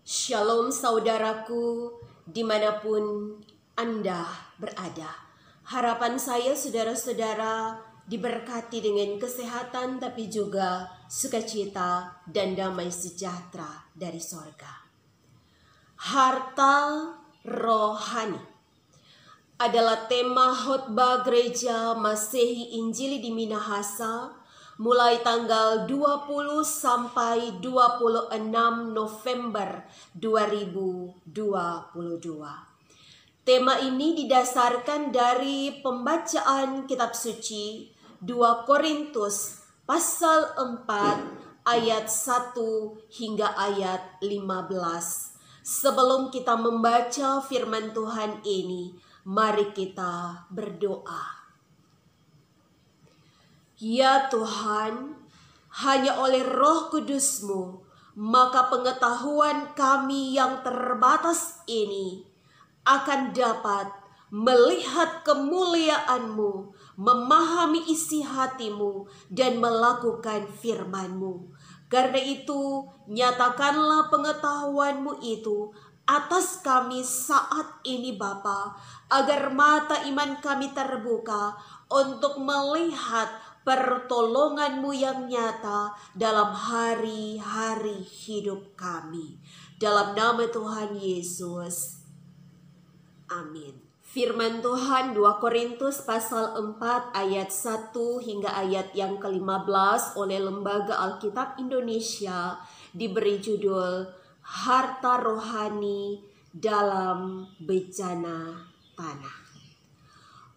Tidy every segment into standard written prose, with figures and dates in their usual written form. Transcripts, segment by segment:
Shalom saudaraku, dimanapun Anda berada. Harapan saya saudara-saudara diberkati dengan kesehatan tapi juga sukacita dan damai sejahtera dari sorga. Harta rohani adalah tema khotbah gereja Masehi Injili di Minahasa mulai tanggal 20 sampai 26 November 2022. Tema ini didasarkan dari pembacaan kitab suci 2 Korintus pasal 4 ayat 1 hingga ayat 15. Sebelum kita membaca firman Tuhan ini, mari kita berdoa. Ya Tuhan, hanya oleh Roh Kudus-Mu, maka pengetahuan kami yang terbatas ini akan dapat melihat kemuliaan-Mu, memahami isi hati-Mu, dan melakukan firman-Mu. Karena itu, nyatakanlah pengetahuan-Mu itu atas kami saat ini Bapa, agar mata iman kami terbuka untuk melihat pertolongan-Mu yang nyata dalam hari-hari hidup kami. Dalam nama Tuhan Yesus. Amin. Firman Tuhan 2 Korintus pasal 4 ayat 1 hingga ayat yang ke-15 oleh Lembaga Alkitab Indonesia diberi judul Harta Rohani dalam Bencana Tanah.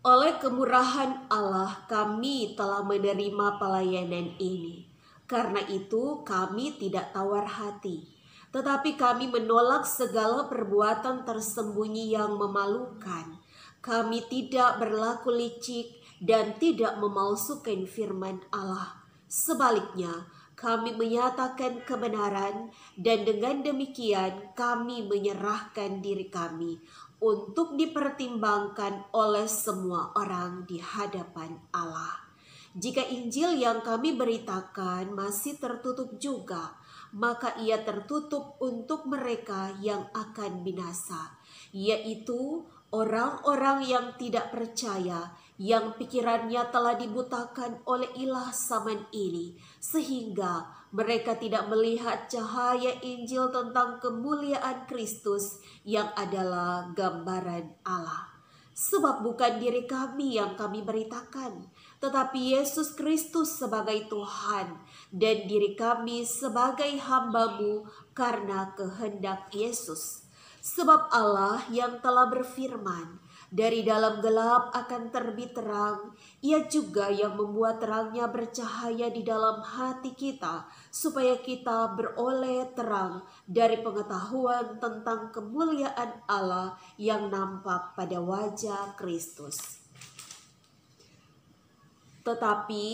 Oleh kemurahan Allah kami telah menerima pelayanan ini. Karena itu kami tidak tawar hati, tetapi kami menolak segala perbuatan tersembunyi yang memalukan. Kami tidak berlaku licik dan tidak memalsukan firman Allah. Sebaliknya, kami menyatakan kebenaran dan dengan demikian kami menyerahkan diri kami untuk dipertimbangkan oleh semua orang di hadapan Allah. Jika Injil yang kami beritakan masih tertutup juga, maka ia tertutup untuk mereka yang akan binasa, yaitu orang-orang yang tidak percaya, yang pikirannya telah dibutakan oleh ilah zaman ini, sehingga mereka tidak melihat cahaya Injil tentang kemuliaan Kristus yang adalah gambaran Allah. Sebab bukan diri kami yang kami beritakan, tetapi Yesus Kristus sebagai Tuhan dan diri kami sebagai hamba-Mu karena kehendak Yesus. Sebab Allah yang telah berfirman, dari dalam gelap akan terbit terang, Ia juga yang membuat terangnya bercahaya di dalam hati kita, supaya kita beroleh terang dari pengetahuan tentang kemuliaan Allah yang nampak pada wajah Kristus. Tetapi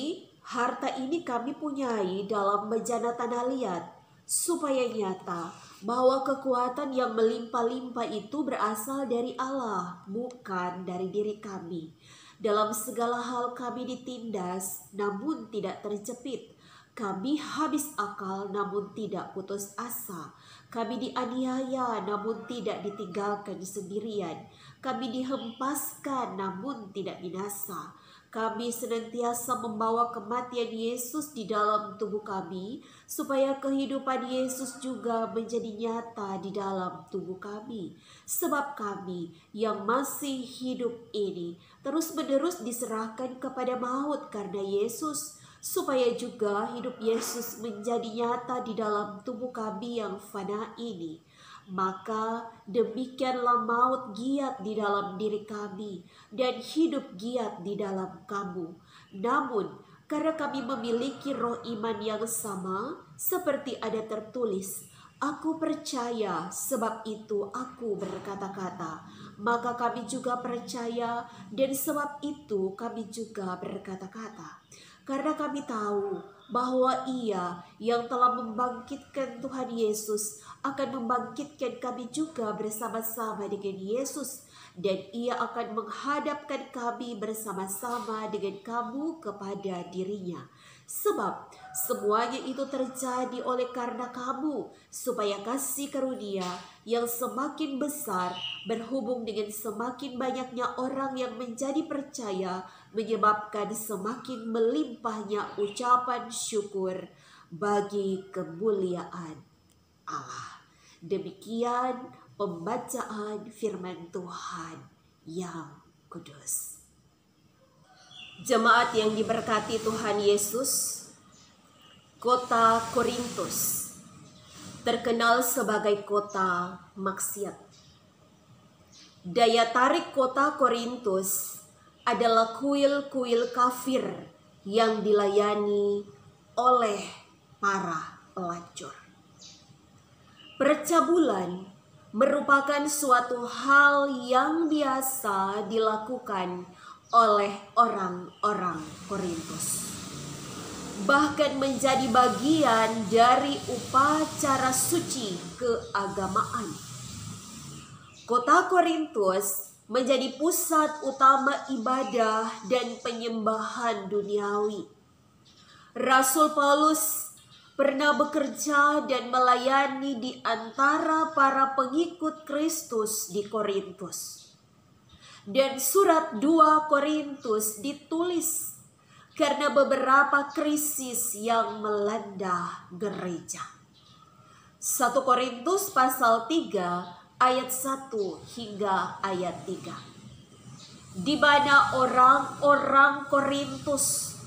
harta ini kami punyai dalam bejana tanah liat, supaya nyata bahwa kekuatan yang melimpah-limpah itu berasal dari Allah, bukan dari diri kami. Dalam segala hal kami ditindas, namun tidak terjepit. Kami habis akal, namun tidak putus asa. Kami dianiaya, namun tidak ditinggalkan sendirian. Kami dihempaskan, namun tidak binasa. Kami senantiasa membawa kematian Yesus di dalam tubuh kami, supaya kehidupan Yesus juga menjadi nyata di dalam tubuh kami. Sebab kami yang masih hidup ini terus-menerus diserahkan kepada maut karena Yesus, supaya juga hidup Yesus menjadi nyata di dalam tubuh kami yang fana ini. Maka demikianlah maut giat di dalam diri kami dan hidup giat di dalam kamu. Namun karena kami memiliki roh iman yang sama, seperti ada tertulis, aku percaya, sebab itu aku berkata-kata. Maka kami juga percaya, dan sebab itu kami juga berkata-kata. Karena kami tahu bahwa Ia yang telah membangkitkan Tuhan Yesus akan membangkitkan kami juga bersama-sama dengan Yesus, dan Ia akan menghadapkan kami bersama-sama dengan kamu kepada dirinya. Sebab Semuanya itu terjadi oleh karena kamu, supaya kasih karunia yang semakin besar berhubung dengan semakin banyaknya orang yang menjadi percaya, menyebabkan semakin melimpahnya ucapan syukur bagi kemuliaan Allah. Demikian pembacaan firman Tuhan yang kudus. Jemaat yang diberkati Tuhan Yesus, kota Korintus terkenal sebagai kota maksiat. Daya tarik kota Korintus adalah kuil-kuil kafir yang dilayani oleh para pelacur. Percabulan merupakan suatu hal yang biasa dilakukan oleh orang-orang Korintus, bahkan menjadi bagian dari upacara suci keagamaan. Kota Korintus menjadi pusat utama ibadah dan penyembahan duniawi. Rasul Paulus pernah bekerja dan melayani di antara para pengikut Kristus di Korintus. Dan surat 2 Korintus ditulis karena beberapa krisis yang melanda gereja. 1 Korintus pasal 3 ayat 1 hingga ayat 3. Di mana orang-orang Korintus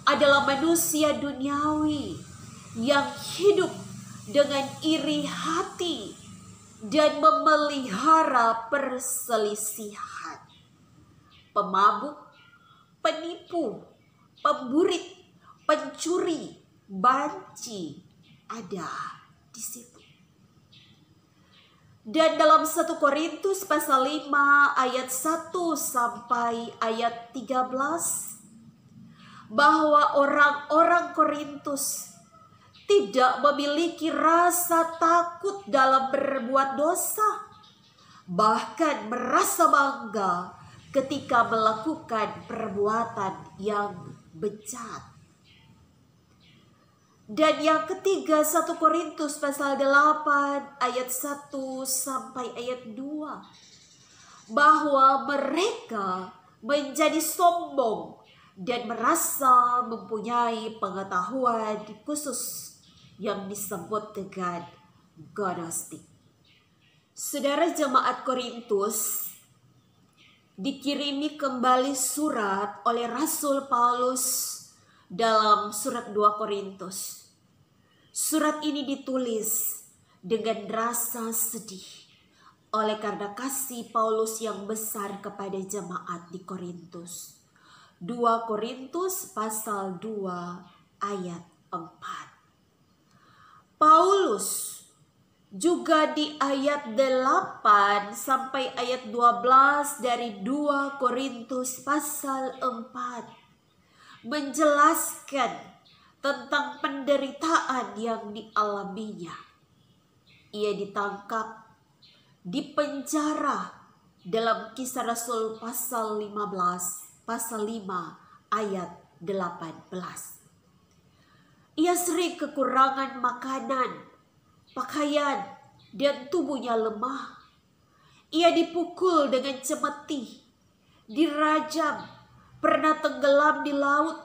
adalah manusia duniawi yang hidup dengan iri hati dan memelihara perselisihan. Pemabuk, penipu, pemburit, pencuri, banci ada di situ. Dan dalam 1 Korintus pasal 5 ayat 1 sampai ayat 13, bahwa orang-orang Korintus tidak memiliki rasa takut dalam berbuat dosa, bahkan merasa bangga ketika melakukan perbuatan yang bejat. Dan yang ketiga, 1 Korintus pasal 8 ayat 1 sampai ayat 2, bahwa mereka menjadi sombong dan merasa mempunyai pengetahuan khusus yang disebut dengan gnostik. Saudara jemaat Korintus dikirimi kembali surat oleh Rasul Paulus dalam surat 2 Korintus. Surat ini ditulis dengan rasa sedih oleh karena kasih Paulus yang besar kepada jemaat di Korintus. 2 Korintus pasal 2 ayat 4. Paulus juga di ayat 8 sampai ayat 12 dari 2 Korintus pasal 4 menjelaskan tentang penderitaan yang dialaminya. Ia ditangkap, dipenjara dalam Kisah Rasul pasal 15, pasal 5 ayat 18. Ia sering kekurangan makanan, pakaian, dan tubuhnya lemah. Ia dipukul dengan cemeti, dirajam, pernah tenggelam di laut,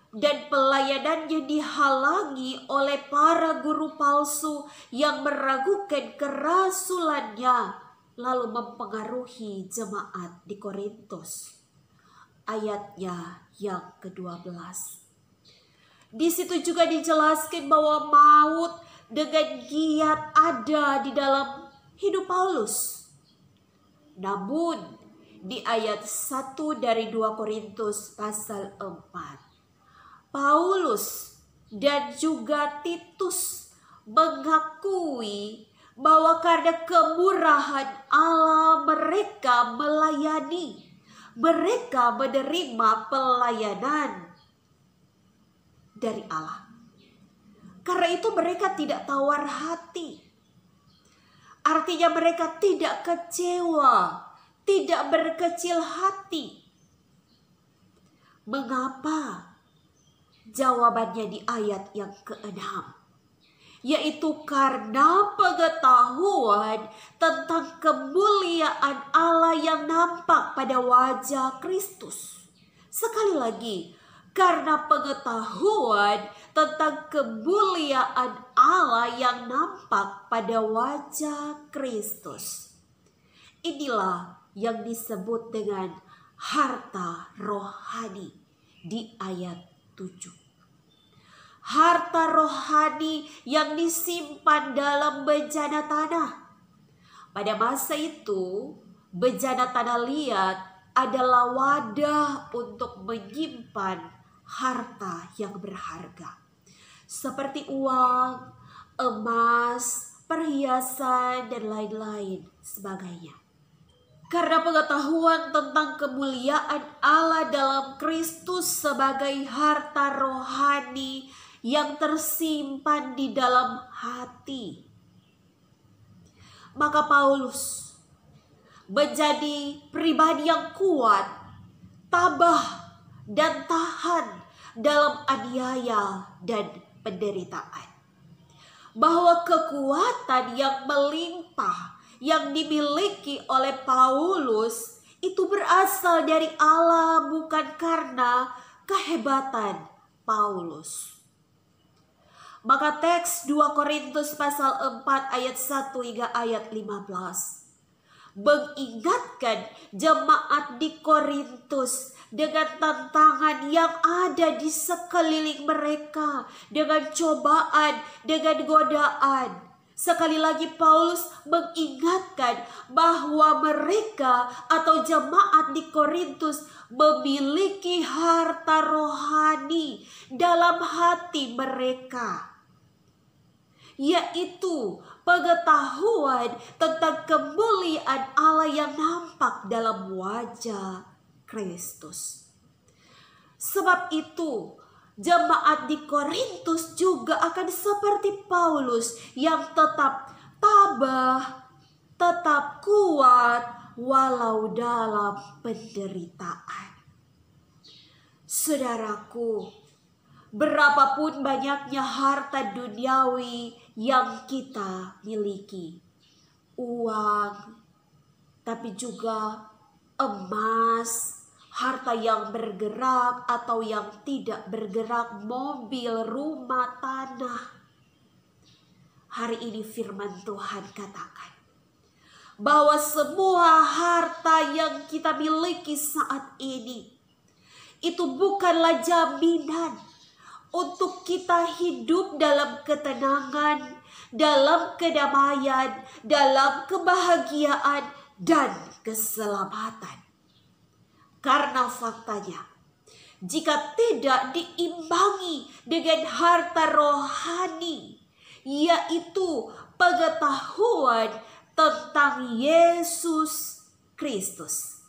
dan pelayanannya dihalangi oleh para guru palsu yang meragukan kerasulannya, lalu mempengaruhi jemaat di Korintus. Ayatnya yang ke-12. Di situ juga dijelaskan bahwa maut dengan giat ada di dalam hidup Paulus. Namun di ayat 1 dari 2 Korintus pasal 4, Paulus dan juga Titus mengakui bahwa karena kemurahan Allah mereka melayani, mereka menerima pelayanan dari Allah. Karena itu mereka tidak tawar hati. Artinya mereka tidak kecewa, tidak berkecil hati. Mengapa? Jawabannya di ayat yang ke-6, yaitu karena pengetahuan tentang kemuliaan Allah yang nampak pada wajah Kristus. Sekali lagi, karena pengetahuan tentang kemuliaan Allah yang nampak pada wajah Kristus. Inilah yang disebut dengan harta rohani di ayat 7. Harta rohani yang disimpan dalam bejana tanah. Pada masa itu, bejana tanah liat adalah wadah untuk menyimpan harta yang berharga, seperti uang, emas, perhiasan, dan lain-lain sebagainya. Karena pengetahuan tentang kemuliaan Allah dalam Kristus sebagai harta rohani yang tersimpan di dalam hati, maka Paulus menjadi pribadi yang kuat, tabah, dan tahan dalam aniaya dan penderitaan. Bahwa kekuatan yang melimpah yang dimiliki oleh Paulus itu berasal dari Allah, bukan karena kehebatan Paulus. Maka teks 2 Korintus pasal 4 ayat 1 hingga ayat 15 mengingatkan jemaat di Korintus dengan tantangan yang ada di sekeliling mereka, dengan cobaan, dengan godaan. Sekali lagi Paulus mengingatkan bahwa mereka atau jemaat di Korintus memiliki harta rohani dalam hati mereka, yaitu pengetahuan tentang kemuliaan Allah yang nampak dalam wajah Kristus. Sebab itu, jemaat di Korintus juga akan seperti Paulus yang tetap tabah, tetap kuat walau dalam penderitaan. Saudaraku, berapapun banyaknya harta duniawi yang kita miliki, uang, tapi juga emas, harta yang bergerak atau yang tidak bergerak, mobil, rumah, tanah. Hari ini firman Tuhan katakan bahwa semua harta yang kita miliki saat ini itu bukanlah jaminan untuk kita hidup dalam ketenangan, dalam kedamaian, dalam kebahagiaan, dan keselamatan. Karena faktanya, jika tidak diimbangi dengan harta rohani, yaitu pengetahuan tentang Yesus Kristus,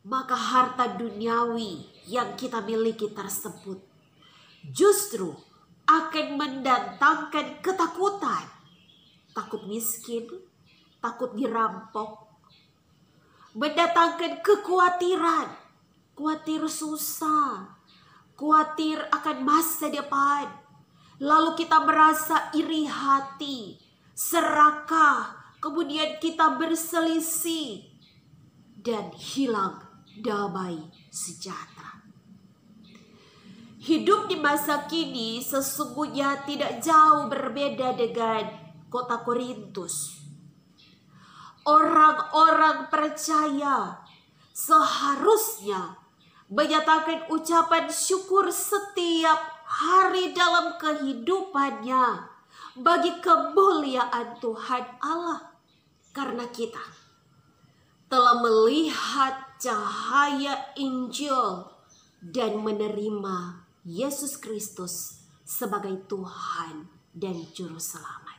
maka harta duniawi yang kita miliki tersebut justru akan mendatangkan ketakutan. Takut miskin, takut dirampok, mendatangkan kekhawatiran, khawatir susah, khawatir akan masa depan. Lalu kita merasa iri hati, serakah, kemudian kita berselisih dan hilang damai sejahtera. Hidup di masa kini sesungguhnya tidak jauh berbeda dengan kota Korintus. Orang-orang percaya seharusnya menyatakan ucapan syukur setiap hari dalam kehidupannya bagi kemuliaan Tuhan Allah. Karena kita telah melihat cahaya Injil dan menerima Yesus Kristus sebagai Tuhan dan Juru Selamat.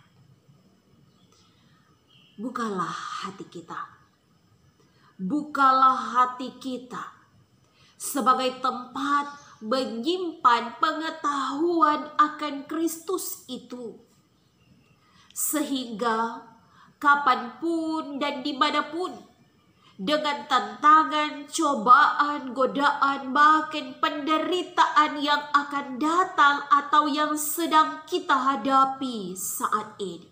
Bukalah hati kita. Bukalah hati kita sebagai tempat menyimpan pengetahuan akan Kristus itu. Sehingga kapanpun dan dimanapun dengan tantangan, cobaan, godaan, bahkan penderitaan yang akan datang atau yang sedang kita hadapi saat ini.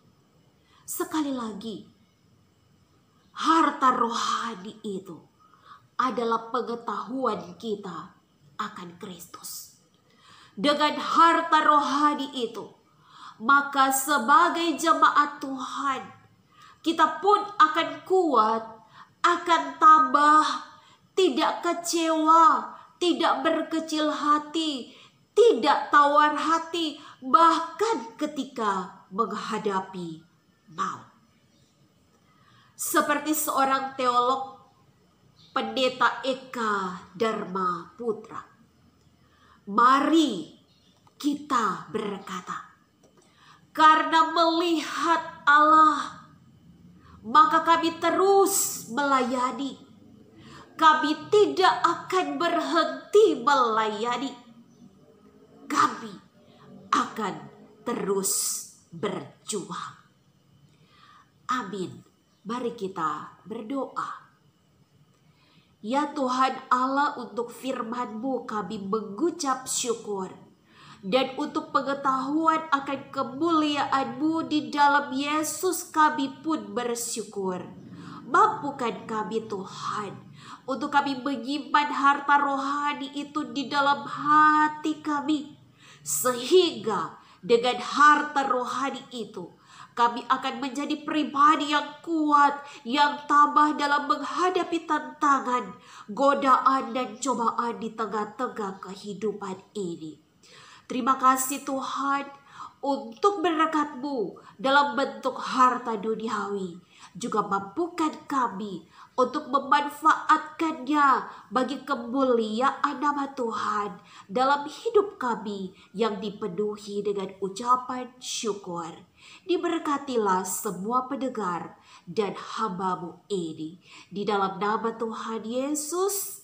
Sekali lagi, harta rohani itu adalah pengetahuan kita akan Kristus. Dengan harta rohani itu, maka sebagai jemaat Tuhan, kita pun akan kuat, akan tabah, tidak kecewa, tidak berkecil hati, tidak tawar hati, bahkan ketika menghadapi maut. Seperti seorang teolog, Pendeta Eka Dharma Putra, mari kita berkata, karena melihat Allah, maka kami terus melayani. Kami tidak akan berhenti melayani. Kami akan terus berjuang. Amin. Mari kita berdoa. Ya Tuhan Allah, untuk firman-Mu kami mengucap syukur. Dan untuk pengetahuan akan kemuliaan-Mu di dalam Yesus kami pun bersyukur. Mampukan kami Tuhan, untuk kami menyimpan harta rohani itu di dalam hati kami. Sehingga dengan harta rohani itu, kami akan menjadi pribadi yang kuat, yang tabah dalam menghadapi tantangan, godaan dan cobaan di tengah-tengah kehidupan ini. Terima kasih Tuhan untuk berkat-Mu dalam bentuk harta duniawi. Juga mampukan kami untuk memanfaatkannya bagi kemuliaan nama Tuhan dalam hidup kami yang dipenuhi dengan ucapan syukur. Diberkatilah semua pendengar dan hamba-Mu ini. Di dalam nama Tuhan Yesus